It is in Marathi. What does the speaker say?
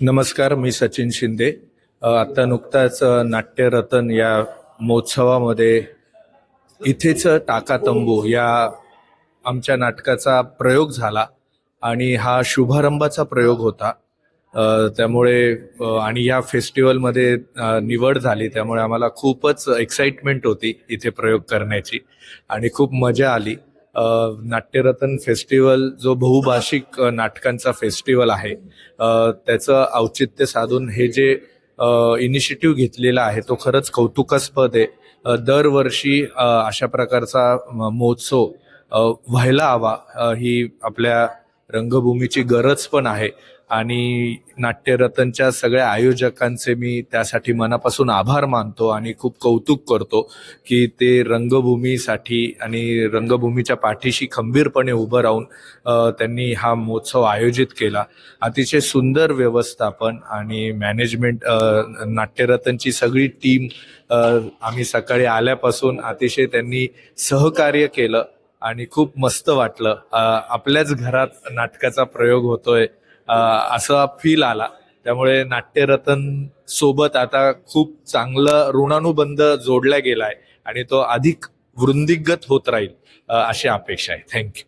नमस्कार, मी सचिन शिंदे. आता नुकताच नाट्यरत्न या महोत्सवामध्ये इथेच टाका तंबू या आमच्या नाटकाचा प्रयोग झाला आणि हा शुभारंभाचा प्रयोग होता. त्यामुळे आणि या फेस्टिवलमध्ये निवड झाली, त्यामुळे आम्हाला खूपच एक्साइटमेंट होती इथे प्रयोग करण्याची आणि खूप मजा आली. नाट्यरत्न फेस्टिवल जो बहुभाषिक नाटकांचा फेस्टिवल आहे, त्याचं औचित्य साधून हे जे इनिशिएटिव्ह घेतलेला आहे तो खरंच कौतुकास्पद आहे. दरवर्षी अशा प्रकारचा महोत्सव व्हायला हवा, ही आपल्या रंगभूमीची गरज पण आहे आणि नाट्यरत्नच्या सगळ्या आयोजकांचे मी त्यासाठी मनापासून आभार मानतो आणि खूप कौतुक करतो की ते रंगभूमीसाठी आणि रंगभूमीच्या पाठीशी खंबीरपणे उभं राहून त्यांनी हा महोत्सव आयोजित केला. अतिशय सुंदर व्यवस्थापन आणि मॅनेजमेंट, नाट्यरत्नची सगळी टीम, आम्ही सकाळी आल्यापासून अतिशय त्यांनी सहकार्य केलं आणि खूप मस्त वाटलं. आपल्याच घरात नाटकाचा प्रयोग होतोय असा फील आला. त्यामुळे नाट्यरत्न सोबत आता खूप चांगलं ऋणानुबंध जोडला गेलाय आणि तो अधिक वृद्धिंगत होत राहील, अशी अपेक्षा आहे. थँक्यू.